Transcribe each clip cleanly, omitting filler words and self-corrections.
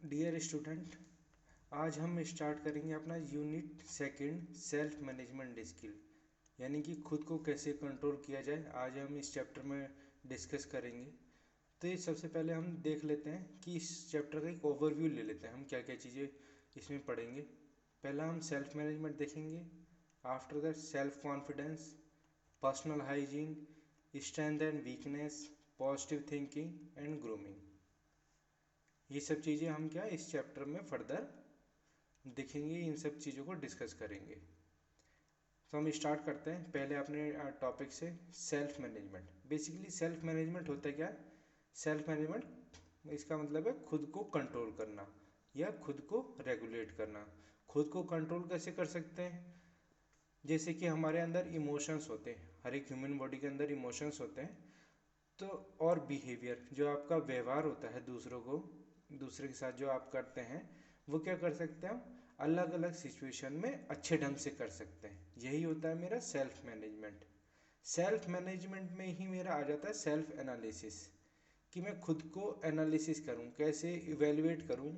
Dear student, आज हम start करेंगे अपना unit second self management skill, यानी कि खुद को कैसे कंट्रोल किया जाए। आज हम इस चैप्टर में डिस्कस करेंगे। तो ये सबसे पहले हम देख लेते हैं कि इस चैप्टर का एक ओवरव्यू ले लेते हैं, हम क्या क्या चीज़ें इसमें पढ़ेंगे। पहला हम सेल्फ मैनेजमेंट देखेंगे, after that self confidence, personal hygiene, strength and weakness, positive thinking and grooming. ये सब चीज़ें हम क्या इस चैप्टर में फर्दर देखेंगे, इन सब चीज़ों को डिस्कस करेंगे। तो हम स्टार्ट करते हैं पहले अपने टॉपिक से, self management. Basically self management होता है क्या? सेल्फ मैनेजमेंट इसका मतलब है खुद को कंट्रोल करना या खुद को रेगुलेट करना। खुद को कंट्रोल कैसे कर सकते हैं? जैसे कि हमारे अंदर इमोशंस होते हैं, हर एक ह्यूमन बॉडी के अंदर इमोशंस होते हैं। तो और बिहेवियर, जो आपका व्यवहार होता है दूसरे के साथ जो आप करते हैं, वो क्या कर सकते हैं हम अलग अलग सिचुएशन में अच्छे ढंग से कर सकते हैं। यही होता है मेरा सेल्फ मैनेजमेंट। सेल्फ मैनेजमेंट में ही मेरा आ जाता है सेल्फ एनालिसिस, कि मैं खुद को एनालिसिस करूं, कैसे इवेलुएट करूं।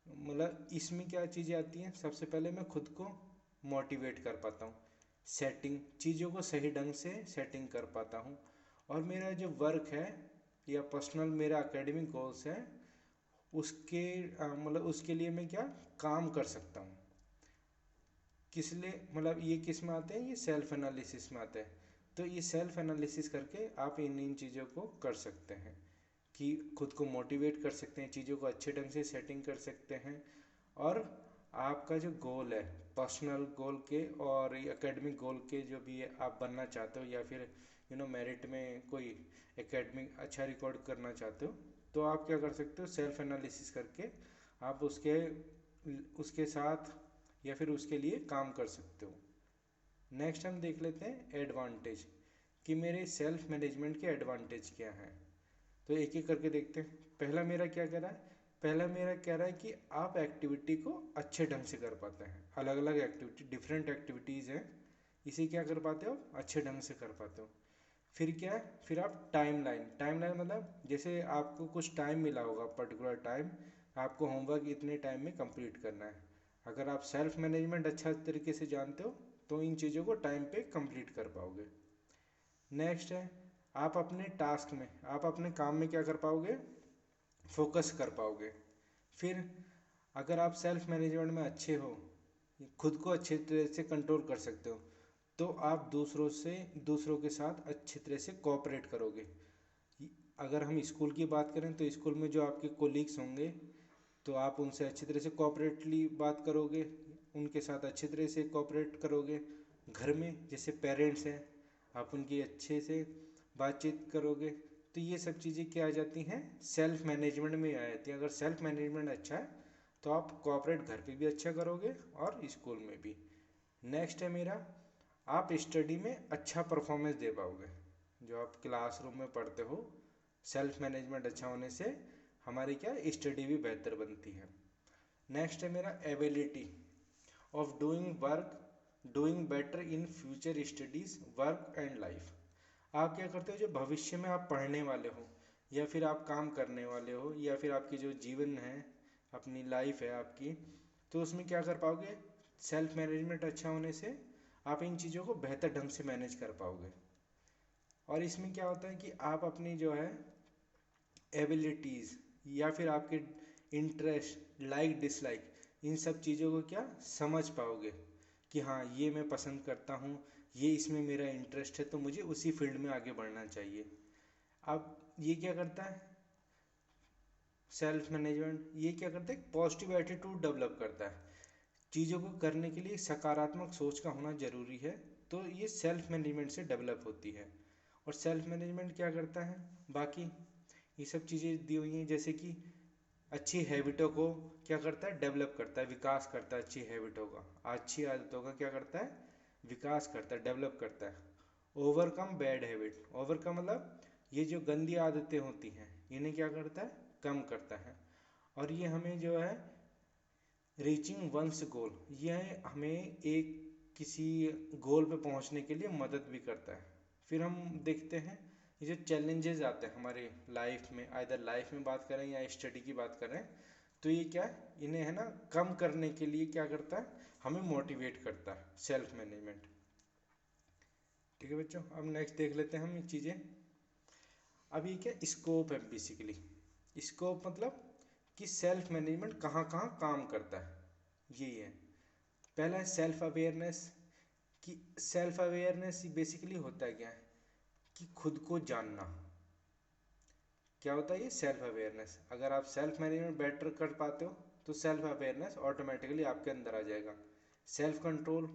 मतलब इसमें क्या चीज़ें आती हैं? सबसे पहले मैं खुद को मोटिवेट कर पाता हूँ, सेटिंग चीज़ों को सही ढंग से सेटिंग कर पाता हूँ। और मेरा जो वर्क है या पर्सनल मेरा एकेडमिक गोल्स है, उसके मतलब उसके लिए मैं क्या काम कर सकता हूँ। किस लिए? मतलब ये किस में आते हैं? ये सेल्फ एनालिसिस में आते हैं। तो ये सेल्फ एनालिसिस करके आप इन चीज़ों को कर सकते हैं कि खुद को मोटिवेट कर सकते हैं, चीज़ों को अच्छे ढंग से सेटिंग कर सकते हैं। और आपका जो गोल है, पर्सनल गोल के और एकेडमिक गोल के, जो भी आप बनना चाहते हो या फिर मेरिट में कोई एकेडमिक अच्छा रिकॉर्ड करना चाहते हो, तो आप क्या कर सकते हो? सेल्फ एनालिसिस करके आप उसके उसके साथ या फिर उसके लिए काम कर सकते हो। नेक्स्ट हम देख लेते हैं एडवांटेज, कि मेरे सेल्फ मैनेजमेंट के एडवांटेज क्या हैं। तो एक एक करके देखते हैं। पहला मेरा क्या कह रहा है? पहला मेरा कह रहा है कि आप एक्टिविटी को अच्छे ढंग से कर पाते हैं। अलग अलग एक्टिविटी, डिफरेंट एक्टिविटीज़ हैं, इसे क्या कर पाते हो? अच्छे ढंग से कर पाते हो। फिर क्या है? फिर आप टाइमलाइन मतलब जैसे आपको कुछ टाइम मिला होगा, पर्टिकुलर टाइम, आपको होमवर्क इतने टाइम में कंप्लीट करना है। अगर आप सेल्फ मैनेजमेंट अच्छा तरीके से जानते हो तो इन चीज़ों को टाइम पे कंप्लीट कर पाओगे। नेक्स्ट है, आप अपने टास्क में, आप अपने काम में क्या कर पाओगे? फोकस कर पाओगे। फिर अगर आप सेल्फ मैनेजमेंट में अच्छे हो, खुद को अच्छे तरह से कंट्रोल कर सकते हो, तो आप दूसरों के साथ अच्छी तरह से कोऑपरेट करोगे। अगर हम स्कूल की बात करें तो स्कूल में जो आपके कोलीग्स होंगे, तो आप उनसे अच्छी तरह से कोऑपरेटली बात करोगे, उनके साथ अच्छी तरह से कोऑपरेट करोगे। घर में जैसे पेरेंट्स हैं, आप उनकी अच्छे से बातचीत करोगे। तो ये सब चीज़ें क्या आ जाती हैं? सेल्फ मैनेजमेंट में आ जाती हैं। अगर सेल्फ मैनेजमेंट अच्छा है तो आप कोऑपरेट घर पे भी अच्छा करोगे और स्कूल में भी। नेक्स्ट है मेरा, आप स्टडी में अच्छा परफॉर्मेंस दे पाओगे। जो आप क्लासरूम में पढ़ते हो, सेल्फ मैनेजमेंट अच्छा होने से हमारी क्या स्टडी भी बेहतर बनती है। नेक्स्ट है मेरा ability of doing better in future studies, work and life. आप क्या करते हो? जो भविष्य में आप पढ़ने वाले हो या फिर आप काम करने वाले हो या फिर आपकी जो जीवन है, अपनी लाइफ है आपकी, तो उसमें क्या कर पाओगे? सेल्फ मैनेजमेंट अच्छा होने से आप इन चीज़ों को बेहतर ढंग से मैनेज कर पाओगे। और इसमें क्या होता है कि आप अपनी जो है एबिलिटीज़ या फिर आपके इंटरेस्ट, लाइक डिसलाइक, इन सब चीज़ों को क्या समझ पाओगे कि हाँ, ये मैं पसंद करता हूँ, ये इसमें मेरा इंटरेस्ट है, तो मुझे उसी फील्ड में आगे बढ़ना चाहिए। अब ये क्या करता है? सेल्फ मैनेजमेंट ये क्या करता है? पॉजिटिव एटीट्यूड डेवलप करता है। चीज़ों को करने के लिए सकारात्मक सोच का होना ज़रूरी है। तो ये सेल्फ मैनेजमेंट से डेवलप होती है। और सेल्फ मैनेजमेंट क्या करता है? बाकी ये सब चीज़ें दी हुई हैं, जैसे कि अच्छी हैबिटों को क्या करता है? डेवलप करता है, विकास करता है। अच्छी हैबिटों का, अच्छी आदतों का क्या करता है? विकास करता है, डेवलप करता है। ओवरकम बैड हैबिट, ओवरकम मतलब ये जो गंदी आदतें होती हैं, इन्हें क्या करता है? कम करता है। और ये हमें जो है रीचिंग वंस गोल, यह हमें एक किसी गोल पे पहुंचने के लिए मदद भी करता है। फिर हम देखते हैं ये जो चैलेंजेस आते हैं हमारे लाइफ में, आइदर लाइफ में बात करें या स्टडी की बात करें, तो ये क्या है, इन्हें है ना कम करने के लिए क्या करता है, हमें मोटिवेट करता है सेल्फ मैनेजमेंट। ठीक है बच्चों, अब नेक्स्ट देख लेते हैं हम ये चीज़ें। अब ये क्या स्कोप है, बेसिकली स्कोप मतलब कि सेल्फ मैनेजमेंट कहाँ कहाँ काम करता है, यही है। पहला है सेल्फ अवेयरनेस, कि सेल्फ अवेयरनेस बेसिकली होता है क्या है, कि खुद को जानना। क्या होता है ये सेल्फ अवेयरनेस, अगर आप सेल्फ मैनेजमेंट बेटर कर पाते हो तो सेल्फ अवेयरनेस ऑटोमेटिकली आपके अंदर आ जाएगा। सेल्फ कंट्रोल,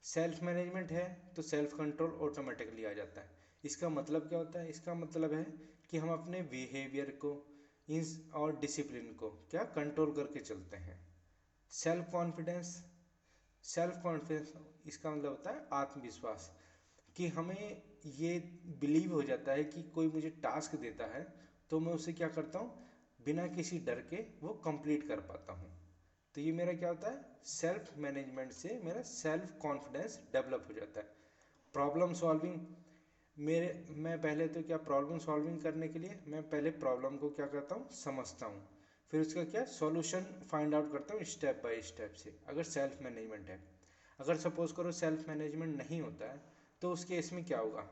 सेल्फ मैनेजमेंट है तो सेल्फ कंट्रोल ऑटोमेटिकली आ जाता है। इसका मतलब क्या होता है, इसका मतलब है कि हम अपने बिहेवियर को इन और डिसिप्लिन को क्या कंट्रोल करके चलते हैं। सेल्फ कॉन्फिडेंस, सेल्फ कॉन्फिडेंस इसका मतलब होता है आत्मविश्वास, कि हमें ये बिलीव हो जाता है कि कोई मुझे टास्क देता है तो मैं उसे क्या करता हूँ, बिना किसी डर के वो कंप्लीट कर पाता हूँ। तो ये मेरा क्या होता है, सेल्फ मैनेजमेंट से मेरा सेल्फ कॉन्फिडेंस डेवलप हो जाता है। प्रॉब्लम सॉल्विंग, मैं पहले तो क्या प्रॉब्लम सॉल्विंग करने के लिए मैं पहले प्रॉब्लम को क्या करता हूँ, समझता हूँ, फिर उसका क्या सॉल्यूशन फाइंड आउट करता हूँ स्टेप बाय स्टेप से, अगर सेल्फ मैनेजमेंट है। अगर सपोज करो सेल्फ मैनेजमेंट नहीं होता है तो उस केस में क्या होगा,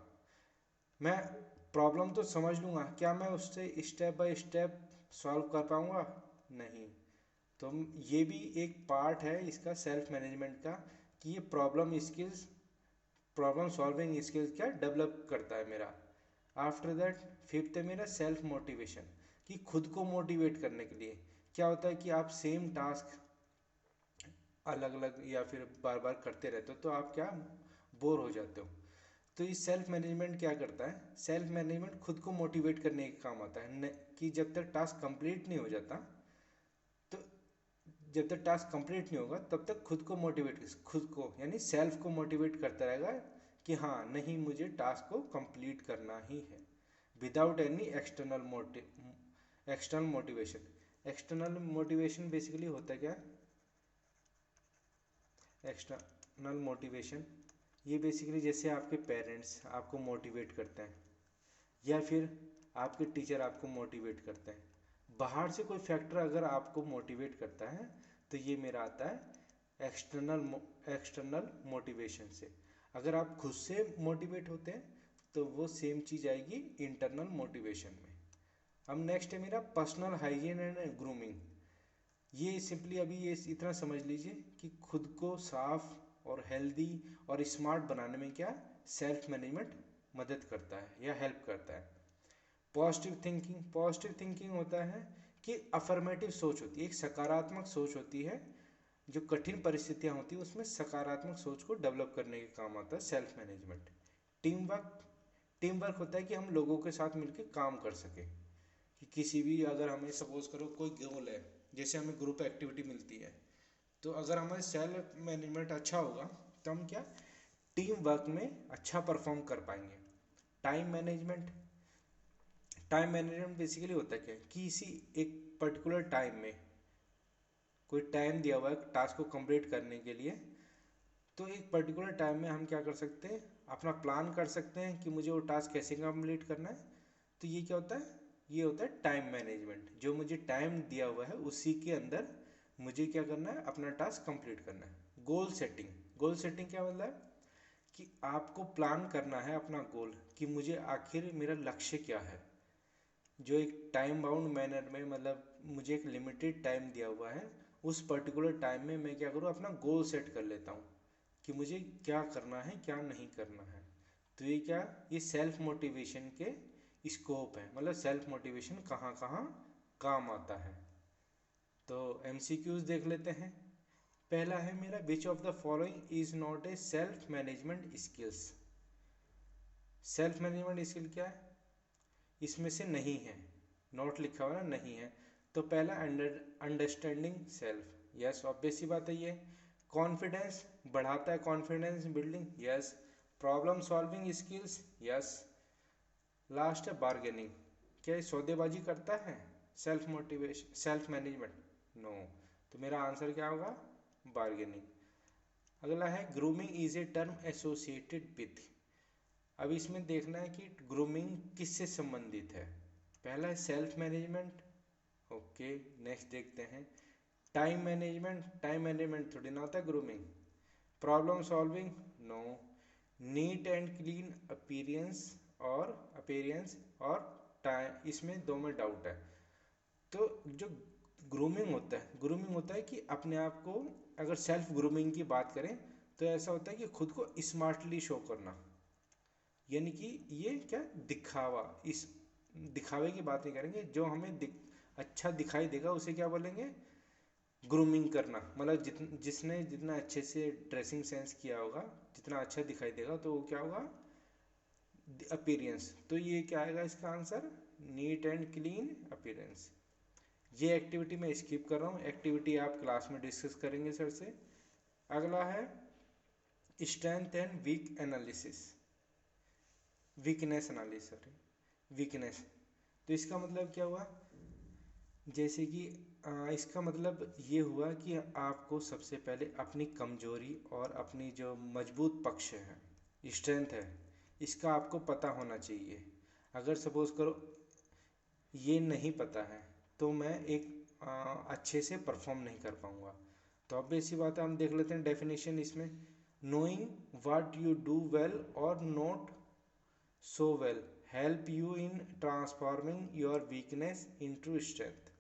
मैं प्रॉब्लम तो समझ लूँगा, क्या मैं उससे स्टेप बाय स्टेप सॉल्व कर पाऊँगा, नहीं। तो ये भी एक पार्ट है इसका सेल्फ मैनेजमेंट का, कि ये प्रॉब्लम सॉल्विंग स्किल्स क्या डेवलप करता है मेरा। आफ्टर दैट फिफ्थ है मेरा सेल्फ मोटिवेशन, कि खुद को मोटिवेट करने के लिए क्या होता है कि आप सेम टास्क अलग अलग या फिर बार बार करते रहते हो तो आप क्या बोर हो जाते हो। तो ये सेल्फ मैनेजमेंट क्या करता है, सेल्फ मैनेजमेंट खुद को मोटिवेट करने के काम आता है, कि जब तक टास्क कंप्लीट नहीं हो जाता, तो जब तक टास्क कंप्लीट नहीं होगा तब तक खुद को मोटिवेट, खुद को यानी सेल्फ को मोटिवेट करता रहेगा कि हाँ नहीं मुझे टास्क को कंप्लीट करना ही है, without any external motivation. External motivation basically होता है क्या, एक्सटर्नल मोटिवेशन ये बेसिकली जैसे आपके पेरेंट्स आपको मोटिवेट करते हैं या फिर आपके टीचर आपको मोटिवेट करते हैं, बाहर से कोई फैक्टर अगर आपको मोटिवेट करता है तो ये मेरा आता है एक्सटर्नल मोटिवेशन से। अगर आप खुद से मोटिवेट होते हैं तो वो सेम चीज़ आएगी इंटरनल मोटिवेशन में। अब नेक्स्ट है मेरा पर्सनल हाइजीन एंड ग्रूमिंग। ये सिंपली अभी ये इतना समझ लीजिए कि खुद को साफ और हेल्दी और स्मार्ट बनाने में क्या सेल्फ मैनेजमेंट मदद करता है या हेल्प करता है। पॉजिटिव थिंकिंग, पॉजिटिव थिंकिंग होता है कि अफर्मेटिव सोच होती है, एक सकारात्मक सोच होती है, जो कठिन परिस्थितियां होती है उसमें सकारात्मक सोच को डेवलप करने के काम आता है self management. Team work, team work होता है कि हम लोगों के साथ मिलकर काम कर सकें, कि किसी भी अगर हमें सपोज करो कोई गोल है, जैसे हमें ग्रुप एक्टिविटी मिलती है, तो अगर हमारे सेल्फ मैनेजमेंट अच्छा होगा तो हम क्या टीम वर्क में अच्छा परफॉर्म कर पाएंगे। Time management, time management basically होता है क्या, कि किसी एक पर्टिकुलर टाइम में कोई टाइम दिया हुआ है टास्क को कंप्लीट करने के लिए, तो एक पर्टिकुलर टाइम में हम क्या कर सकते हैं, अपना प्लान कर सकते हैं कि मुझे वो टास्क कैसे कंप्लीट करना है। तो ये क्या होता है, ये होता है टाइम मैनेजमेंट, जो मुझे टाइम दिया हुआ है उसी के अंदर मुझे क्या करना है, अपना टास्क कंप्लीट करना है। गोल सेटिंग, गोल सेटिंग क्या मतलब है कि आपको प्लान करना है अपना गोल, कि मुझे आखिर मेरा लक्ष्य क्या है, जो एक टाइम बाउंड मैनर में, मतलब मुझे एक लिमिटेड टाइम दिया हुआ है, उस पर्टिकुलर टाइम में मैं क्या करूँ अपना गोल सेट कर लेता हूँ कि मुझे क्या करना है क्या नहीं करना है। तो ये क्या, ये सेल्फ मोटिवेशन के स्कोप है, मतलब सेल्फ मोटिवेशन कहाँ कहाँ काम आता है। तो एमसीक्यूज देख लेते हैं। पहला है मेरा which of the following is not a self management skills. Self management skill क्या है, इसमें से नहीं है, नोट लिखा हुआ ना नहीं है। तो पहला अंडरस्टैंडिंग सेल्फ, यस ऑब्वियस सी बात है ये। कॉन्फिडेंस बढ़ाता है, confidence building, yes. Problem solving skills, yes. Last है बार्गेनिंग, क्या ये सौदेबाजी करता है self motivation self management, no. तो मेरा आंसर क्या होगा, बार्गेनिंग। अगला है grooming is a term associated with. अब इसमें देखना है कि ग्रूमिंग किससे संबंधित है। पहला है सेल्फ मैनेजमेंट, ओके, नेक्स्ट देखते हैं टाइम मैनेजमेंट। टाइम मैनेजमेंट थोड़ी ना होता है grooming. Problem solving, no. Neat and clean appearance और टाइम, इसमें दो में डाउट है। तो जो ग्रूमिंग होता है कि अपने आप को, अगर सेल्फ ग्रूमिंग की बात करें तो ऐसा होता है कि खुद को स्मार्टली शो करना, यानी कि ये क्या दिखावा, इस दिखावे की बात नहीं करेंगे, जो हमें अच्छा दिखाई देगा उसे क्या बोलेंगे, ग्रूमिंग करना। मतलब जिसने जितना अच्छे से ड्रेसिंग सेंस किया होगा, जितना अच्छा दिखाई देगा तो वो क्या होगा, अपीयरेंस। तो ये क्या आएगा इसका answer, NEET and clean appearance. ये एक्टिविटी मैं स्किप कर रहा हूँ, एक्टिविटी आप क्लास में डिस्कस करेंगे सर से। अगला है strength and weakness analysis, sorry, weakness. तो इसका मतलब क्या हुआ, जैसे कि इसका मतलब ये हुआ कि आपको सबसे पहले अपनी कमजोरी और अपनी जो मजबूत पक्ष है, स्ट्रेंथ है, इसका आपको पता होना चाहिए। अगर सपोज करो ये नहीं पता है तो मैं अच्छे से परफॉर्म नहीं कर पाऊंगा। तो ऑब्वियस सी बात है, हम देख लेते हैं डेफिनेशन इसमें। Knowing what you do well और not so well help you in transforming your weakness into strength.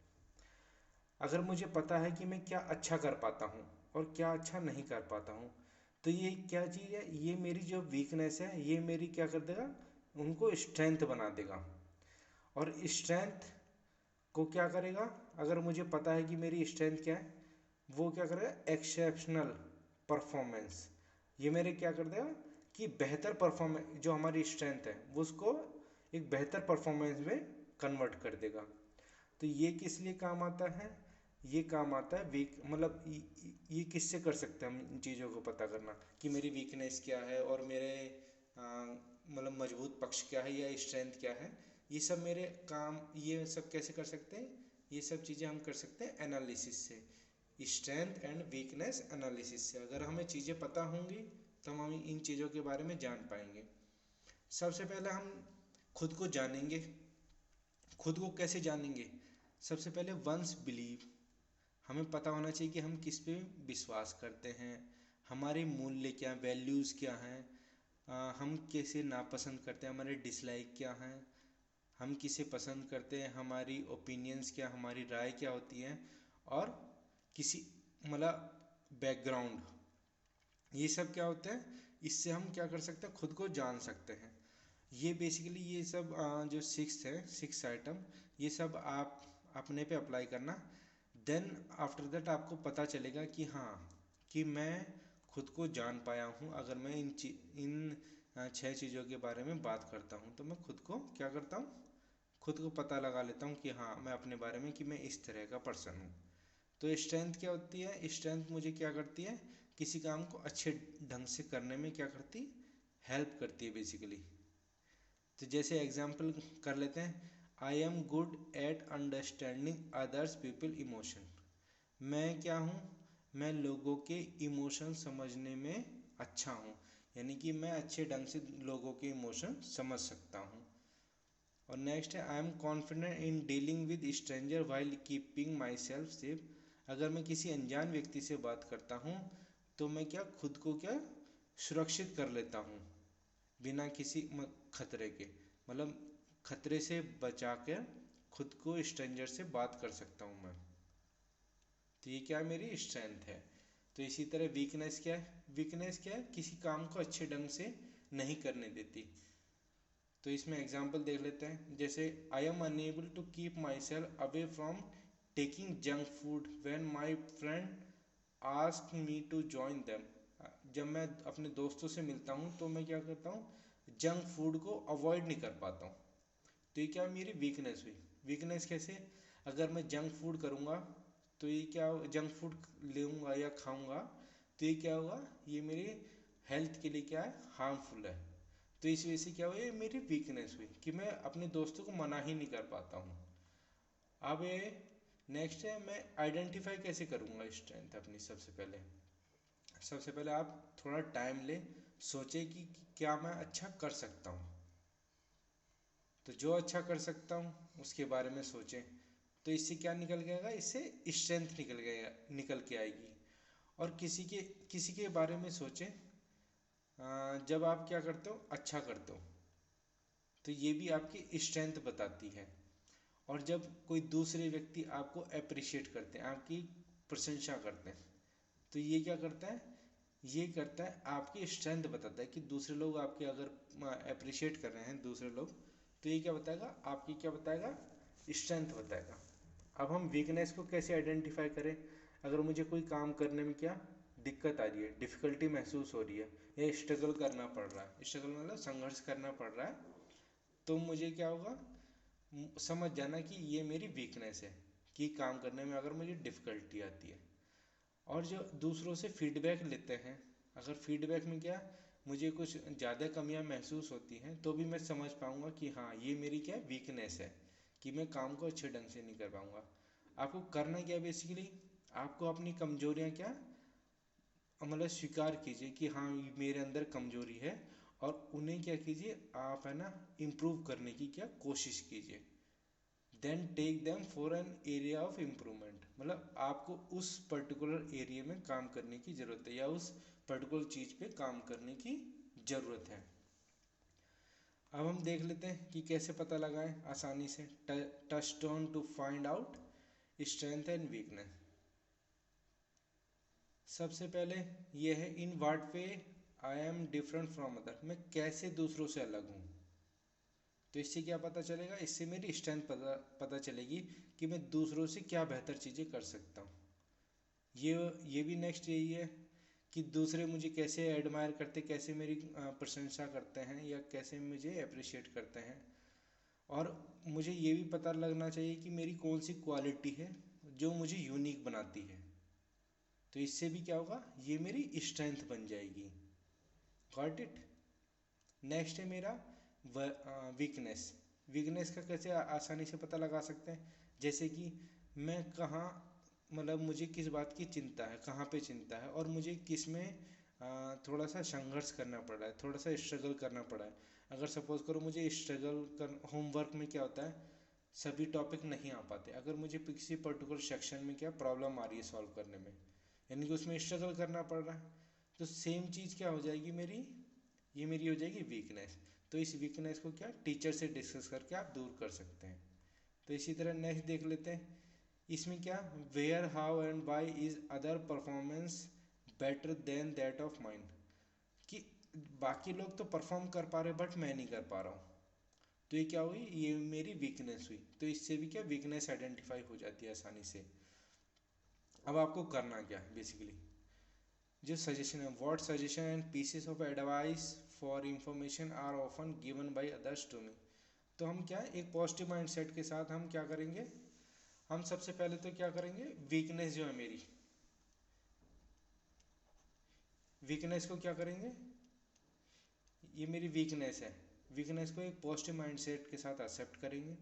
अगर मुझे पता है कि मैं क्या अच्छा कर पाता हूँ और क्या अच्छा नहीं कर पाता हूँ, तो ये क्या चीज़ है, ये मेरी जो वीकनेस है ये मेरी क्या कर देगा, उनको स्ट्रेंथ बना देगा। और स्ट्रेंथ को क्या करेगा, अगर मुझे पता है कि मेरी स्ट्रेंथ क्या है, वो क्या करेगा, एक्सेप्शनल परफॉर्मेंस। ये मेरे क्या कर देगा कि बेहतर परफॉर्मेंस, जो हमारी स्ट्रेंथ है वो उसको एक बेहतर परफॉर्मेंस में कन्वर्ट कर देगा। तो ये किस लिए काम आता है, ये काम आता है मतलब ये किससे कर सकते हैं हम इन चीज़ों को पता करना कि मेरी वीकनेस क्या है और मेरे मतलब मजबूत पक्ष क्या है या स्ट्रेंथ क्या है। ये सब मेरे काम, ये सब कैसे कर सकते हैं, ये सब चीज़ें हम कर सकते हैं एनालिसिस से, स्ट्रेंथ एंड वीकनेस एनालिसिस से। अगर हमें चीज़ें पता होंगी तो हम इन चीज़ों के बारे में जान पाएंगे। सबसे पहले हम खुद को जानेंगे। खुद को कैसे जानेंगे, सबसे पहले वंस बिलीव, हमें पता होना चाहिए कि हम किस पे विश्वास करते हैं, हमारे मूल्य क्या, वैल्यूज़ क्या हैं, हम कैसे नापसंद करते हैं, हमारे डिसलाइक क्या हैं, हम किसे पसंद करते हैं, हमारी ओपिनियंस क्या, हमारी राय क्या होती है, और किसी मतलब बैकग्राउंड, ये सब क्या होता है, इससे हम क्या कर सकते हैं, खुद को जान सकते हैं। ये बेसिकली ये सब जो सिक्स आइटम, ये सब आप अपने पे अप्लाई करना। देन आफ्टर दैट आपको पता चलेगा कि हाँ, कि मैं खुद को जान पाया हूँ। अगर मैं इन 6 चीज़ों के बारे में बात करता हूँ तो मैं खुद को क्या करता हूँ, खुद को पता लगा लेता हूँ कि हाँ, मैं अपने बारे में कि मैं इस तरह का पर्सन हूँ। तो स्ट्रेंथ क्या होती है, स्ट्रेंथ मुझे क्या करती है, किसी काम को अच्छे ढंग से करने में क्या करती, हेल्प करती है बेसिकली। तो जैसे एग्जाम्पल कर लेते हैं, I am good at understanding others people emotion. मैं क्या हूँ, मैं लोगों के इमोशन समझने में अच्छा हूँ, यानी कि मैं अच्छे ढंग से लोगों के इमोशन समझ सकता हूँ। और नेक्स्ट है, I am confident in dealing with stranger while keeping my self safe. अगर मैं किसी अनजान व्यक्ति से बात करता हूँ तो मैं क्या खुद को क्या सुरक्षित कर लेता हूँ, बिना किसी खतरे के, मतलब खतरे से बचा कर खुद को स्ट्रेंजर से बात कर सकता हूँ मैं। तो ये क्या मेरी स्ट्रेंथ है। तो इसी तरह वीकनेस क्या है, वीकनेस क्या है, किसी काम को अच्छे ढंग से नहीं करने देती। तो इसमें एग्जांपल देख लेते हैं, जैसे I am unable to keep myself away from taking junk food when my friend ask me to join them. जब मैं अपने दोस्तों से मिलता हूँ तो मैं क्या करता हूँ, जंक फूड को अवॉइड नहीं कर पाता हूँ। तो ये क्या मेरी वीकनेस हुई। वीकनेस कैसे, अगर मैं जंक फूड करूँगा तो ये क्या, जंक फूड लूँगा या खाऊँगा तो ये क्या होगा, ये मेरी हेल्थ के लिए क्या है, हार्मफुल है। तो इस वजह से क्या हुआ, ये मेरी वीकनेस हुई कि मैं अपने दोस्तों को मना ही नहीं कर पाता हूँ। अब ये नेक्स्ट है, मैं आइडेंटिफाई कैसे करूँगा स्ट्रेंथ अपनी। सबसे पहले आप थोड़ा टाइम ले, सोचे कि क्या मैं अच्छा कर सकता हूँ। तो जो अच्छा कर सकता हूँ उसके बारे में सोचें। तो इससे क्या निकल के आएगा, इससे स्ट्रेंथ निकल के आएगी। और किसी के बारे में सोचें, जब आप क्या करते हो, अच्छा करते हो, तो ये भी आपकी स्ट्रेंथ बताती है। और जब कोई दूसरे व्यक्ति आपको अप्रिशिएट करते हैं, आपकी प्रशंसा करते हैं, तो ये क्या करता है, ये करता है आपकी स्ट्रेंथ बताता है कि दूसरे लोग आपके अगर अप्रिशिएट कर रहे हैं दूसरे लोग, तो ये क्या बताएगा, आपकी क्या बताएगा, स्ट्रेंथ बताएगा। अब हम वीकनेस को कैसे आइडेंटिफाई करें, अगर मुझे कोई काम करने में क्या दिक्कत आ रही है, डिफ़िकल्टी महसूस हो रही है, या स्ट्रगल करना पड़ रहा है, स्ट्रगल मतलब संघर्ष करना पड़ रहा है, तो मुझे क्या होगा, समझ जाना कि ये मेरी वीकनेस है, कि काम करने में अगर मुझे डिफ़िकल्टी आती है। और जो दूसरों से फीडबैक लेते हैं, अगर फीडबैक में क्या मुझे कुछ ज़्यादा कमियां महसूस होती हैं, तो भी मैं समझ पाऊँगा कि हाँ ये मेरी क्या वीकनेस है, कि मैं काम को अच्छे ढंग से नहीं कर पाऊँगा। आपको करना क्या बेसिकली, आपको अपनी कमजोरियां क्या मतलब स्वीकार कीजिए कि हाँ ये मेरे अंदर कमजोरी है, और उन्हें क्या कीजिए आप, है ना, इम्प्रूव करने की क्या कोशिश कीजिए। Then take them for an area of improvement, मतलब आपको उस पर्टिकुलर एरिया में काम करने की ज़रूरत है, या उस पर्टिकुलर चीज़ पे काम करने की ज़रूरत है। अब हम देख लेते हैं कि कैसे पता लगाएं आसानी से। Touch on to find out strength and weakness. सबसे पहले ये है, in what way I am different from other, मैं कैसे दूसरों से अलग हूँ। तो इससे क्या पता चलेगा, इससे मेरी स्ट्रेंथ पता चलेगी कि मैं दूसरों से क्या बेहतर चीज़ें कर सकता हूँ। ये भी नेक्स्ट यही है कि दूसरे मुझे कैसे एडमायर करते, कैसे मेरी प्रशंसा करते हैं, या कैसे मुझे अप्रिशिएट करते हैं। और मुझे ये भी पता लगना चाहिए कि मेरी कौन सी क्वालिटी है जो मुझे यूनिक बनाती है। तो इससे भी क्या होगा, ये मेरी स्ट्रेंथ बन जाएगी। Got it. नेक्स्ट है मेरा वीकनेस। वीकनेस का कैसे आसानी से पता लगा सकते हैं, जैसे कि मैं कहाँ, मतलब मुझे किस बात की चिंता है, कहाँ पे चिंता है, और मुझे किस में थोड़ा सा संघर्ष करना पड़ रहा है, थोड़ा सा स्ट्रगल करना पड़ा है। अगर सपोज करो मुझे स्ट्रगल कर, होमवर्क में क्या होता है, सभी टॉपिक नहीं आ पाते, अगर मुझे किसी पर्टिकुलर सेक्शन में क्या प्रॉब्लम आ रही है सॉल्व करने में, यानी कि उसमें स्ट्रगल करना पड़ रहा है, तो सेम चीज़ क्या हो जाएगी मेरी, ये मेरी हो जाएगी वीकनेस। तो इस वीकनेस को क्या टीचर से डिस्कस करके आप दूर कर सकते हैं। तो इसी तरह नेक्स्ट देख लेते हैं, इसमें क्या, where how and why is other performance better than that of mind, कि बाकी लोग तो परफॉर्म कर पा रहे बट मैं नहीं कर पा रहा हूँ, तो ये क्या हुई, ये मेरी वीकनेस हुई। तो इससे भी क्या वीकनेस आइडेंटिफाई हो जाती है आसानी से। अब आपको करना क्या है बेसिकली, जो सजेशन है, what suggestion and pieces of advice for information are often given by others to me. तो हम क्या, एक पॉजिटिव माइंडसेट के साथ हम क्या करेंगे, हम सबसे पहले तो क्या करेंगे, वीकनेस जो है मेरी, वीकनेस को क्या करेंगे, ये मेरी वीकनेस है, वीकनेस को एक पॉजिटिव माइंडसेट के साथ एक्सेप्ट करेंगे,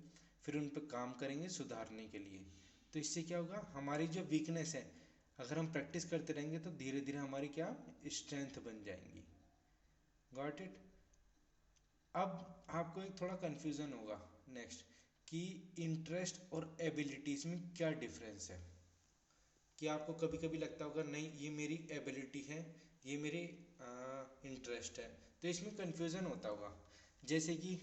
फिर उन पर काम करेंगे सुधारने के लिए। तो इससे क्या होगा, हमारी जो वीकनेस है, अगर हम प्रैक्टिस करते रहेंगे तो धीरे धीरे हमारी क्या स्ट्रेंथ बन जाएंगी। Got it. अब आपको एक थोड़ा कन्फ्यूज़न होगा नेक्स्ट, कि इंटरेस्ट और एबिलिटीज़ में क्या डिफरेंस है। कि आपको कभी कभी लगता होगा नहीं ये मेरी एबिलिटी है, ये मेरी इंटरेस्ट है, तो इसमें कन्फ्यूज़न होता होगा। जैसे कि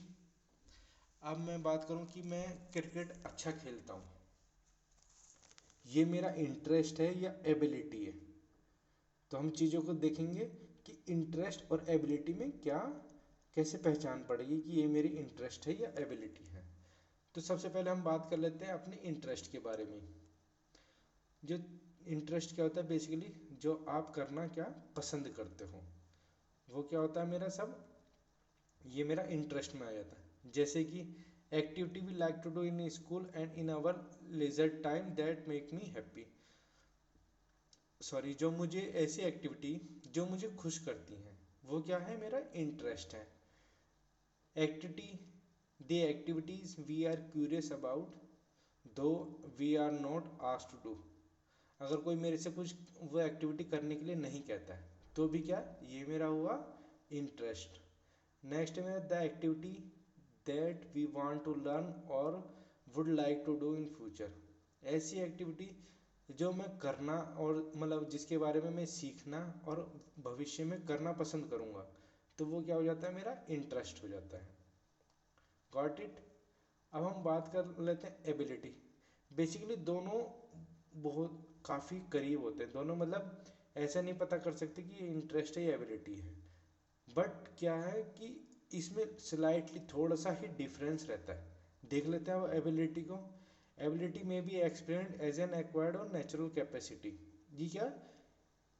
अब मैं बात करूं कि मैं क्रिकेट अच्छा खेलता हूं, ये मेरा इंटरेस्ट है या एबिलिटी है। तो हम चीज़ों को देखेंगे कि इंटरेस्ट और एबिलिटी में क्या, कैसे पहचान पड़ेगी कि ये मेरी इंटरेस्ट है या एबिलिटी है। तो सबसे पहले हम बात कर लेते हैं अपने इंटरेस्ट के बारे में। जो इंटरेस्ट क्या होता है बेसिकली, जो आप करना क्या पसंद करते हो, वो क्या होता है मेरा सब, ये मेरा इंटरेस्ट में आ जाता है। जैसे कि activity we like to do in school and in our leisure time that make me happy. Sorry, जो मुझे ऐसी एक्टिविटी जो मुझे खुश करती हैं, वो क्या है, मेरा इंटरेस्ट है। Activity, the activities we are curious about though we are not asked to do. अगर कोई मेरे से कुछ वो एक्टिविटी करने के लिए नहीं कहता है, तो भी क्या, ये मेरा हुआ इंटरेस्ट। नेक्स्ट में the activity that we want to learn और would like to do in future. ऐसी एक्टिविटी जो मैं करना और मतलब जिसके बारे में मैं सीखना और भविष्य में करना पसंद करूँगा, तो वो क्या हो जाता है, मेरा इंटरेस्ट हो जाता है। Got it. अब हम बात कर लेते हैं एबिलिटी। बेसिकली दोनों बहुत काफ़ी करीब होते हैं, दोनों मतलब ऐसा नहीं पता कर सकते कि ये इंटरेस्ट है या एबिलिटी है, बट क्या है कि इसमें स्लाइटली थोड़ा सा ही डिफरेंस रहता है। देख लेते हैं अब एबिलिटी को। एबिलिटी में be explained as an acquired और नेचुरल कैपेसिटी। ये क्या,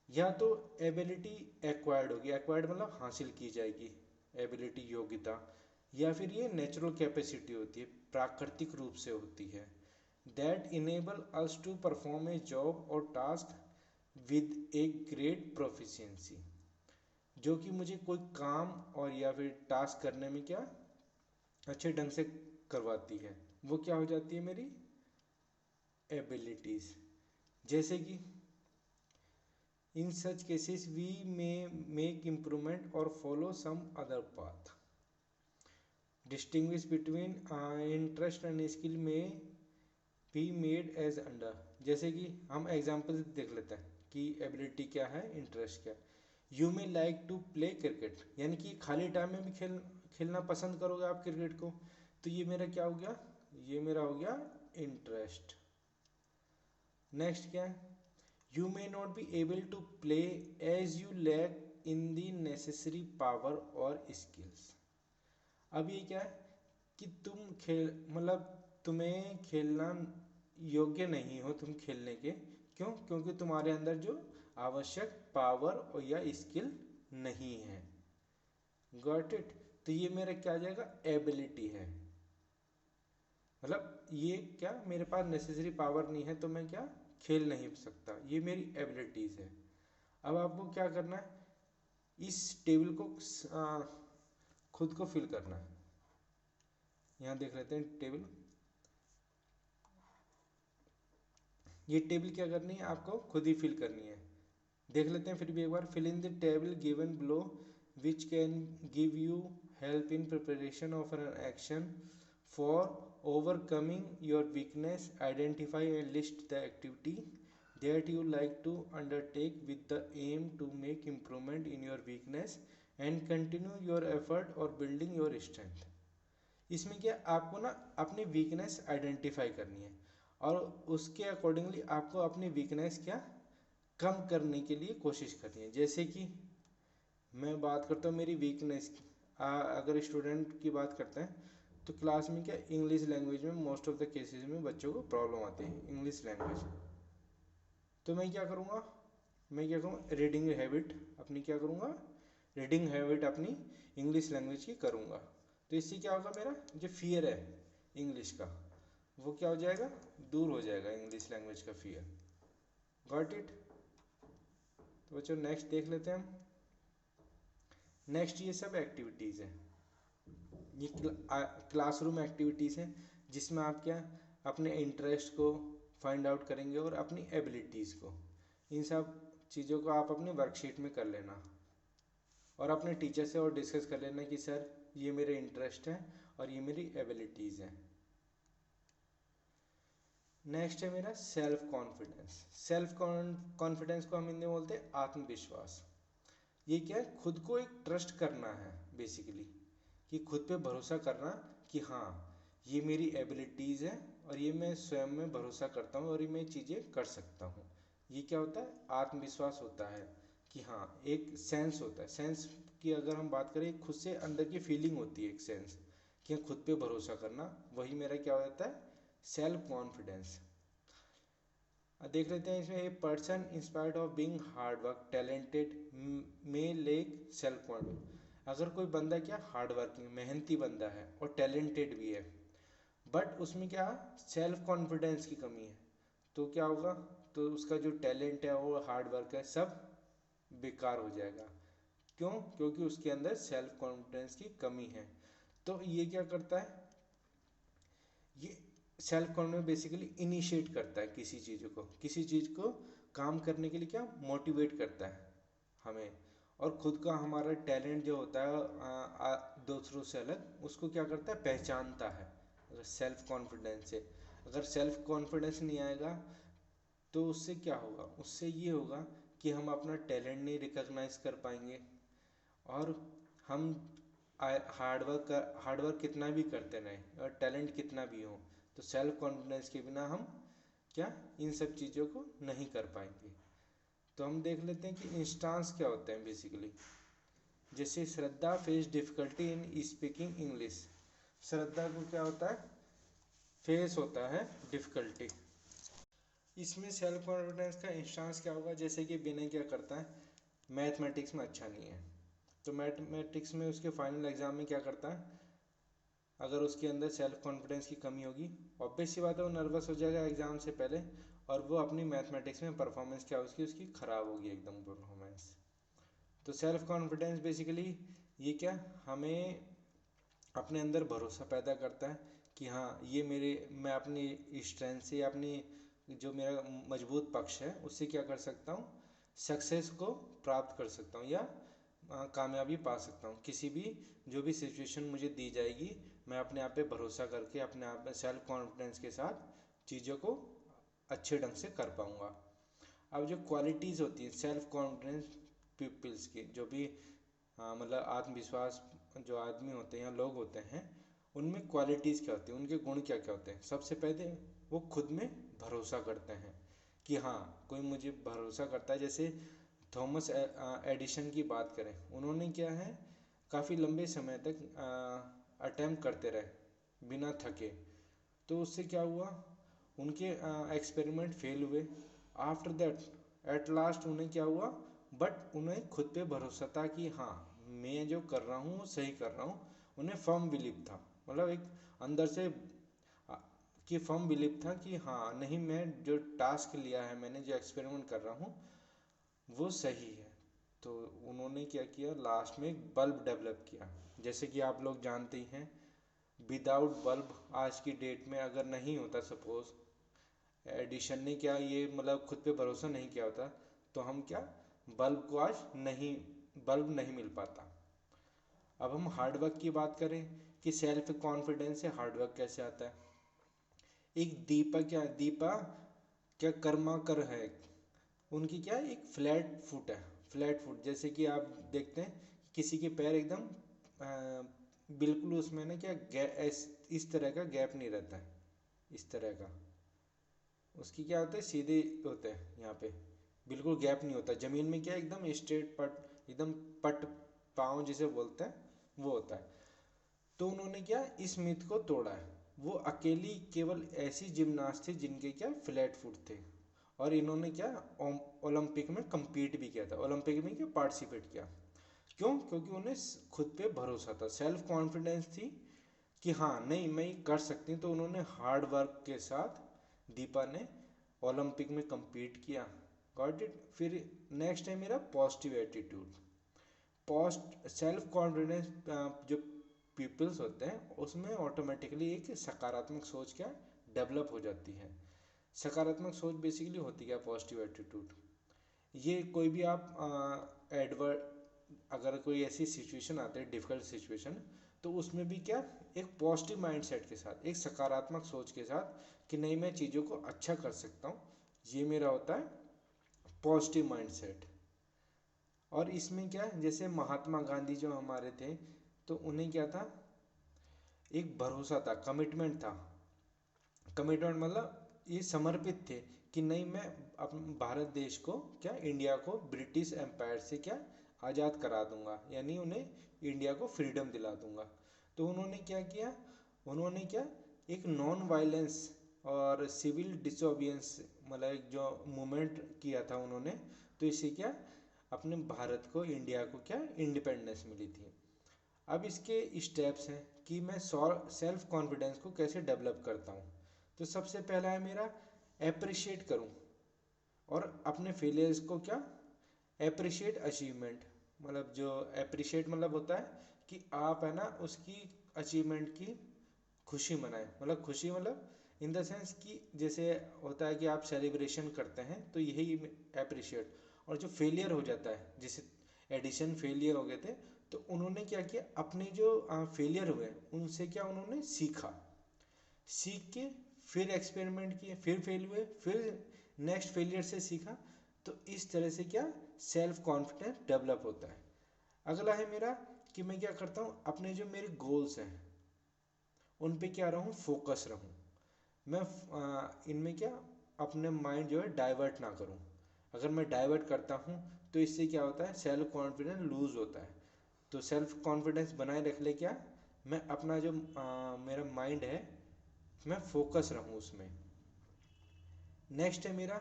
या तो एबिलिटी एक्वायर्ड होगी, एक्वायर्ड मतलब हासिल की जाएगी एबिलिटी, योग्यता, या फिर ये नेचुरल कैपेसिटी होती है, प्राकृतिक रूप से होती है। That enable us to perform a job और task with a great proficiency, जो कि मुझे कोई काम और या फिर टास्क करने में क्या अच्छे ढंग से करवाती है, वो क्या हो जाती है, मेरी एबिलिटीज। जैसे कि in such cases we may make improvement और follow some other path. Distinguish between interest and skill may be made as under. जैसे कि हम एग्जाम्पल देख लेते हैं कि एबिलिटी क्या है, इंटरेस्ट क्या है। You may like to play cricket, यानी कि खाली टाइम में भी खेलना पसंद करोगे आप क्रिकेट को, तो ये मेरा क्या हो गया, ये मेरा हो गया इंटरेस्ट। नेक्स्ट क्या है, you may not be able to play as you lack in the necessary power और स्किल्स। अब ये क्या है कि तुम खेल मतलब तुम्हें खेलना योग्य नहीं हो तुम खेलने के, क्यों, क्योंकि तुम्हारे अंदर जो आवश्यक पावर और या स्किल नहीं है। Got it. तो ये मेरा क्या आ जाएगा, एबिलिटी है। मतलब ये क्या, मेरे पास नेसेसरी पावर नहीं है तो मैं क्या खेल नहीं सकता, ये मेरी एबिलिटीज है। अब आपको क्या करना है, इस टेबल को खुद को फिल करना है। यहाँ देख लेते हैं टेबल। ये टेबल क्या करनी है, आपको खुद ही फिल करनी है। देख लेते हैं फिर भी एक बार। Fill in the table given below which can give you help in preparation of an action for overcoming your weakness. Identify and list the activity that you like to undertake with the aim to make improvement in your weakness and continue your effort or building your strength। इसमें क्या, आपको ना अपनी weakness identify करनी है और उसके accordingly आपको अपनी वीकनेस क्या कम करने के लिए कोशिश करनी है। जैसे कि मैं बात करता हूँ मेरी वीकनेस की, अगर स्टूडेंट की बात करते हैं तो क्लास में क्या इंग्लिश लैंग्वेज में मोस्ट ऑफ द केसेस में बच्चों को प्रॉब्लम आती है इंग्लिश लैंग्वेज। तो मैं क्या करूँगा, मैं क्या करूँगा, रीडिंग हैबिट अपनी क्या करूँगा, रीडिंग हैबिट अपनी इंग्लिश लैंग्वेज की करूँगा। तो इससे क्या होगा, मेरा जो फियर है इंग्लिश का वो क्या हो जाएगा, दूर हो जाएगा, इंग्लिश लैंग्वेज का फियर। Got it. तो बच्चों नेक्स्ट देख लेते हैं हम। नेक्स्ट ये सब एक्टिविटीज़ हैं, ये क्लासरूम एक्टिविटीज़ हैं जिसमें आप क्या अपने इंटरेस्ट को फाइंड आउट करेंगे और अपनी एबिलिटीज़ को, इन सब चीज़ों को आप अपने वर्कशीट में कर लेना और अपने टीचर से और डिस्कस कर लेना कि सर ये मेरे इंटरेस्ट हैं और ये मेरी एबिलिटीज़ हैं। नेक्स्ट है मेरा सेल्फ कॉन्फिडेंस। सेल्फ कॉन्फिडेंस को हम हिंदी में बोलते हैं आत्मविश्वास। ये क्या है, खुद को एक ट्रस्ट करना है बेसिकली, कि खुद पे भरोसा करना कि हाँ ये मेरी एबिलिटीज़ है और ये मैं स्वयं में भरोसा करता हूँ और ये मैं चीज़ें कर सकता हूँ। ये क्या होता है, आत्मविश्वास होता है कि हाँ, एक सेंस होता है। सेंस की अगर हम बात करें, खुद से अंदर की फीलिंग होती है एक सेंस कि खुद पे भरोसा करना, वही मेरा क्या होता है, सेल्फ कॉन्फिडेंस। देख लेते हैं इसमें, a person inspired of being hard work talented may lake self confidence. अगर कोई बंदा क्या हार्ड वर्किंग मेहनती बंदा है और टैलेंटेड भी है, बट उसमें क्या सेल्फ कॉन्फिडेंस की कमी है, तो क्या होगा, तो उसका जो टैलेंट है वो हार्ड वर्क है सब बेकार हो जाएगा। क्यों, क्योंकि उसके अंदर सेल्फ कॉन्फिडेंस की कमी है। तो ये क्या करता है, ये सेल्फ कॉन्फिडेंस बेसिकली इनिशिएट करता है किसी चीज़ को काम करने के लिए क्या मोटिवेट करता है हमें, और खुद का हमारा टैलेंट जो होता है दूसरों से अलग, उसको क्या करता है, पहचानता है सेल्फ कॉन्फिडेंस से। अगर सेल्फ कॉन्फिडेंस नहीं आएगा तो उससे क्या होगा, उससे ये होगा कि हम अपना टैलेंट नहीं रिकॉग्नाइज कर पाएंगे, और हम हार्डवर्क कितना भी करते रहें और टैलेंट कितना भी हो, तो सेल्फ कॉन्फिडेंस के बिना हम क्या इन सब चीज़ों को नहीं कर पाएंगे। तो हम देख लेते हैं कि इंस्टांस क्या होते हैं बेसिकली। जैसे Shraddha face difficulty in speaking English. Shraddha को क्या होता है, फेस होता है डिफिकल्टी। इसमें सेल्फ कॉन्फिडेंस का इंस्टांस क्या होगा, जैसे कि विनय क्या करता है, मैथमेटिक्स में अच्छा नहीं है, तो मैथमेटिक्स में उसके फाइनल एग्जाम में क्या करता है, अगर उसके अंदर सेल्फ कॉन्फिडेंस की कमी होगी, ऑब्वियस सी बात है वो नर्वस हो जाएगा एग्जाम से पहले, और वो अपनी मैथमेटिक्स में परफॉर्मेंस क्या उसकी उसकी खराब होगी एकदम परफॉर्मेंस। तो सेल्फ कॉन्फिडेंस बेसिकली ये क्या हमें अपने अंदर भरोसा पैदा करता है कि हाँ ये मैं अपनी स्ट्रेंथ से, अपनी जो मेरा मजबूत पक्ष है उससे क्या कर सकता हूँ, सक्सेस को प्राप्त कर सकता हूँ, या कामयाबी पा सकता हूँ किसी भी जो भी सिचुएशन मुझे दी जाएगी। मैं अपने आप पे भरोसा करके अपने आप में सेल्फ कॉन्फिडेंस के साथ चीज़ों को अच्छे ढंग से कर पाऊँगा। अब जो क्वालिटीज़ होती हैं सेल्फ कॉन्फिडेंस पीपल्स की, जो भी मतलब आत्मविश्वास जो आदमी होते हैं या लोग होते हैं, उनमें क्वालिटीज़ क्या होती हैं, उनके गुण क्या क्या होते हैं। सबसे पहले वो खुद में भरोसा करते हैं कि हाँ कोई मुझे भरोसा करता है। जैसे थॉमस एडिशन की बात करें, उन्होंने क्या है काफ़ी लंबे समय तक अटेम्प्ट करते रहे बिना थके, तो उससे क्या हुआ, उनके एक्सपेरिमेंट फेल हुए। आफ्टर दैट एट लास्ट उन्हें क्या हुआ, बट उन्हें खुद पे भरोसा था कि हाँ मैं जो कर रहा हूँ वो सही कर रहा हूँ। उन्हें फर्म बिलीव था, मतलब एक अंदर से कि फर्म बिलीव था कि हाँ नहीं मैं जो टास्क लिया है, मैंने जो एक्सपेरिमेंट कर रहा हूँ वो सही है। तो उन्होंने क्या किया, लास्ट में एक बल्ब डेवलप किया। जैसे कि आप लोग जानते ही हैं, विदाउट बल्ब आज की डेट में अगर नहीं होता, सपोज एडिशन ने क्या ये मतलब खुद पे भरोसा नहीं किया होता, तो हम क्या बल्ब को आज नहीं बल्ब नहीं मिल पाता। अब हम हार्डवर्क की बात करें कि सेल्फ कॉन्फिडेंस से हार्डवर्क कैसे आता है। एक दीपा क्या कर्मा कर है, उनकी क्या एक फ्लैट फुट है। फ्लैट फुट जैसे कि आप देखते हैं किसी के पैर एकदम बिल्कुल उसमें ना क्या इस तरह का गैप नहीं रहता है, इस तरह का उसकी क्या होता है सीधे होते हैं, यहाँ पे बिल्कुल गैप नहीं होता। जमीन में क्या एकदम स्ट्रेट पट एकदम पट पाँव जिसे बोलते हैं वो होता है। तो उन्होंने क्या इस मिथ को तोड़ा है। वो अकेली केवल ऐसी जिम्नास्ट थी जिनके क्या फ्लैट फुट थे, और इन्होंने क्या ओलंपिक में compete भी किया था, ओलंपिक में क्या पार्टिसिपेट किया। क्यों, क्योंकि उन्हें खुद पे भरोसा था, सेल्फ कॉन्फिडेंस थी कि हाँ नहीं मैं कर सकती हूँ। तो उन्होंने हार्ड वर्क के साथ दीपा ने ओलंपिक में compete किया, गॉट इट। फिर नेक्स्ट है मेरा positive attitude. Post self confidence जो पीपल्स होते हैं उसमें ऑटोमेटिकली एक सकारात्मक सोच क्या डेवलप हो जाती है। सकारात्मक सोच बेसिकली होती है पॉजिटिव एटीट्यूड। ये कोई भी आप अगर कोई ऐसी सिचुएशन आती है डिफिकल्ट सिचुएशन, तो उसमें भी क्या एक पॉजिटिव माइंडसेट के साथ, एक सकारात्मक सोच के साथ कि नहीं मैं चीज़ों को अच्छा कर सकता हूँ, ये मेरा होता है पॉजिटिव माइंडसेट। और इसमें क्या जैसे महात्मा गांधी जो हमारे थे, तो उन्हें क्या था, एक भरोसा था, कमिटमेंट था। कमिटमेंट मतलब ये समर्पित थे कि नहीं मैं अपने भारत देश को क्या इंडिया को ब्रिटिश एम्पायर से क्या आज़ाद करा दूंगा, यानी उन्हें इंडिया को फ्रीडम दिला दूंगा। तो उन्होंने क्या किया, उन्होंने क्या एक नॉन वायलेंस और सिविल डिसोबियंस मतलब एक जो मूवमेंट किया था उन्होंने, तो इससे क्या अपने भारत को इंडिया को क्या इंडिपेंडेंस मिली थी। अब इसके स्टेप्स हैं कि मैं सेल्फ कॉन्फिडेंस को कैसे डेवलप करता हूँ। तो सबसे पहला है मेरा अप्रिशिएट करूँ, और अपने फेलियर्स को क्या अप्रिशिएट अचीवमेंट, मतलब जो अप्रिशिएट मतलब होता है कि आप है ना उसकी अचीवमेंट की खुशी मनाएं। मतलब खुशी मतलब इन द सेंस कि जैसे होता है कि आप सेलिब्रेशन करते हैं, तो यही अप्रिशिएट। और जो फेलियर हो जाता है, जैसे एडिशन फेलियर हो गए थे, तो उन्होंने क्या किया, अपने जो फेलियर हुए उनसे क्या उन्होंने सीखा, सीख के फिर एक्सपेरिमेंट किए, फिर फेल हुए, फिर नेक्स्ट फेलियर से सीखा। तो इस तरह से क्या सेल्फ कॉन्फिडेंस डेवलप होता है। अगला है मेरा कि मैं क्या करता हूँ, अपने जो मेरे गोल्स हैं उन पे क्या रहूँ, फोकस रहूँ। मैं इनमें क्या अपने माइंड जो है डाइवर्ट ना करूँ। अगर मैं डाइवर्ट करता हूँ तो इससे क्या होता है, सेल्फ कॉन्फिडेंस लूज होता है। तो सेल्फ कॉन्फिडेंस बनाए रख ले क्या, मैं अपना जो मेरा माइंड है मैं फोकस रहूँ उसमें। नेक्स्ट है मेरा,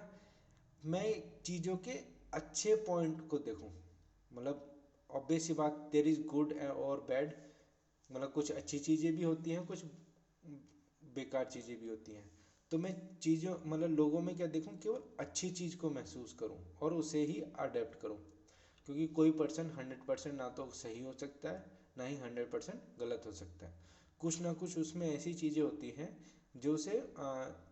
मैं चीज़ों के अच्छे पॉइंट को देखूँ। मतलब ऑब्वियस सी बात, देयर इज़ गुड और बैड, मतलब कुछ अच्छी चीज़ें भी होती हैं, कुछ बेकार चीज़ें भी होती हैं। तो मैं चीज़ों मतलब लोगों में क्या देखूं, केवल अच्छी चीज़ को महसूस करूं और उसे ही अडेप्ट करूं। क्योंकि कोई पर्सन 100% ना तो सही हो सकता है, ना ही 100% गलत हो सकता है। कुछ ना कुछ उसमें ऐसी चीज़ें होती हैं जो उसे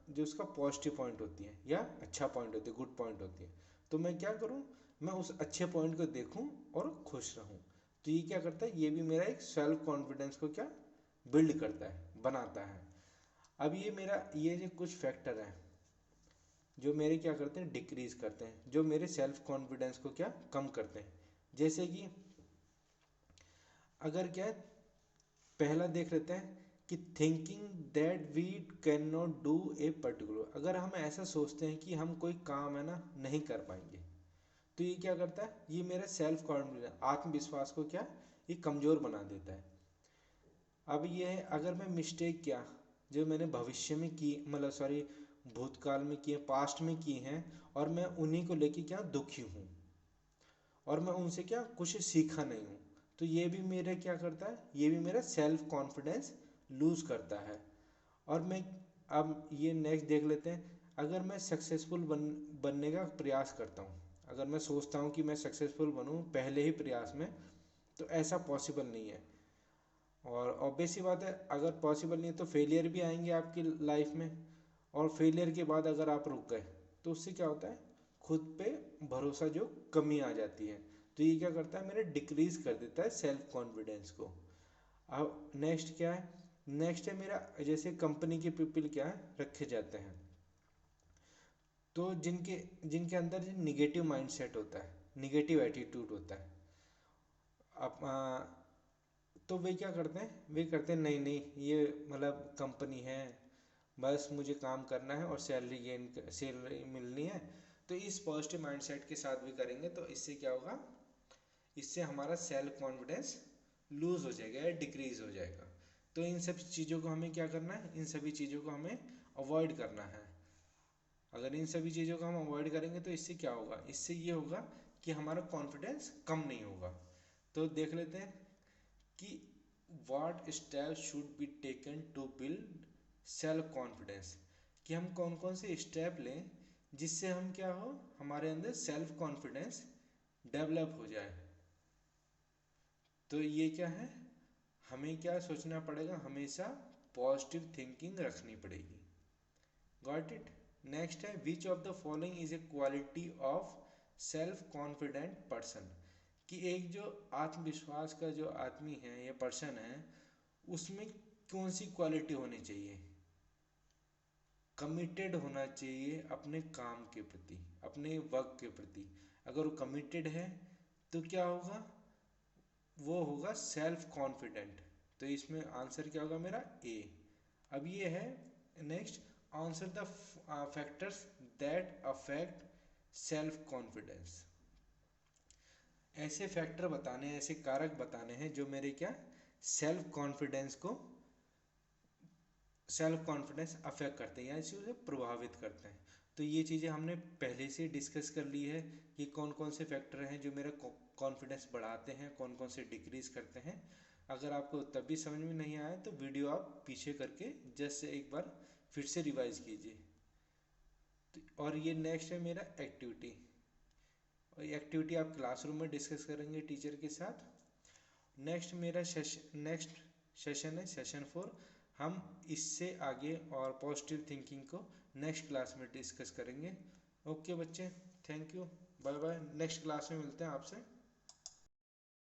जो उसका पॉजिटिव पॉइंट होती है या अच्छा पॉइंट होती है, गुड पॉइंट होती है। तो मैं क्या करूँ, मैं उस अच्छे पॉइंट को देखूँ और खुश रहूँ। तो ये क्या करता है, ये भी मेरा एक सेल्फ कॉन्फिडेंस को क्या बिल्ड करता है, बनाता है। अब ये मेरा ये जो कुछ फैक्टर हैं जो मेरे क्या करते हैं, डिक्रीज करते हैं, जो मेरे सेल्फ कॉन्फिडेंस को क्या कम करते हैं। जैसे कि अगर क्या है, पहला देख लेते हैं कि thinking that we can not do a particular. अगर हम ऐसा सोचते हैं कि हम कोई काम है ना नहीं कर पाएंगे, तो ये क्या करता है, ये मेरा सेल्फ कॉन्फिडेंस आत्मविश्वास को क्या ये कमज़ोर बना देता है। अब ये है, अगर मैं मिस्टेक किया जो मैंने भविष्य में की, मतलब सॉरी भूतकाल में किए, पास्ट में की हैं, और मैं उन्हीं को लेके क्या दुखी हूँ और मैं उनसे क्या कुछ सीखा नहीं हूँ, तो ये भी मेरा क्या करता है, ये भी मेरा सेल्फ कॉन्फिडेंस लूज करता है। और मैं अब ये नेक्स्ट देख लेते हैं, अगर मैं सक्सेसफुल बनने का प्रयास करता हूँ, अगर मैं सोचता हूँ कि मैं सक्सेसफुल बनूँ पहले ही प्रयास में, तो ऐसा पॉसिबल नहीं है। और ऑब्वियस सी बात है, अगर पॉसिबल नहीं है तो फेलियर भी आएंगे आपकी लाइफ में। और फेलियर के बाद अगर आप रुक गए तो उससे क्या होता है, खुद पे भरोसा जो कमी आ जाती है। तो ये क्या करता है, मेरे डिक्रीज कर देता है सेल्फ कॉन्फिडेंस को। अब नेक्स्ट क्या है, नेक्स्ट है मेरा, जैसे कंपनी के पीपल क्या है रखे जाते हैं, तो जिनके जिनके अंदर जो निगेटिव माइंडसेट होता है, निगेटिव एटीट्यूड होता है, अब तो वे क्या करते हैं, वे करते हैं नहीं नहीं ये मतलब कंपनी है, बस मुझे काम करना है और सैलरी मिलनी है। तो इस पॉजिटिव माइंडसेट के साथ भी करेंगे तो इससे क्या होगा, इससे हमारा सेल्फ कॉन्फिडेंस लूज हो जाएगा या डिक्रीज हो जाएगा। तो इन सब चीज़ों को हमें क्या करना है, इन सभी चीज़ों को हमें अवॉइड करना है। अगर इन सभी चीज़ों को हम अवॉइड करेंगे तो इससे क्या होगा, इससे ये होगा कि हमारा कॉन्फिडेंस कम नहीं होगा। तो देख लेते हैं कि what step should be taken to build self confidence, कि हम कौन कौन से स्टेप लें जिससे हम क्या हो, हमारे अंदर सेल्फ कॉन्फिडेंस डेवलप हो जाए। तो ये क्या है, हमें क्या सोचना पड़ेगा, हमेशा पॉजिटिव थिंकिंग रखनी पड़ेगी। Got it. नेक्स्ट है, which of the following is a quality of self confident person, कि एक जो आत्मविश्वास का जो आदमी है या पर्सन है उसमें कौन सी क्वालिटी होनी चाहिए। कमिटेड होना चाहिए अपने काम के प्रति, अपने वर्क के प्रति। अगर वो कमिटेड है तो क्या होगा, वो होगा सेल्फ कॉन्फिडेंट। तो इसमें आंसर क्या होगा मेरा ए। अब ये है next, answer the factors that affect self confidence. ऐसे फैक्टर बताने हैं, ऐसे कारक बताने हैं जो मेरे क्या सेल्फ कॉन्फिडेंस अफेक्ट करते हैं या इसे उसे प्रभावित करते हैं। तो ये चीज़ें हमने पहले से डिस्कस कर ली है कि कौन कौन से फैक्टर हैं जो मेरा कॉन्फिडेंस बढ़ाते हैं, कौन कौन से डिक्रीज करते हैं। अगर आपको तब भी समझ में नहीं आया तो वीडियो आप पीछे करके जस्ट एक बार फिर से रिवाइज कीजिए। तो और ये नेक्स्ट है मेरा एक्टिविटी, और एक्टिविटी आप क्लासरूम में डिस्कस करेंगे टीचर के साथ। नेक्स्ट मेरा नेक्स्ट सेशन है सेशन 4। हम इससे आगे और पॉजिटिव थिंकिंग को नेक्स्ट क्लास में डिस्कस करेंगे। ओके बच्चे, thank you, bye bye, next class में मिलते हैं आपसे।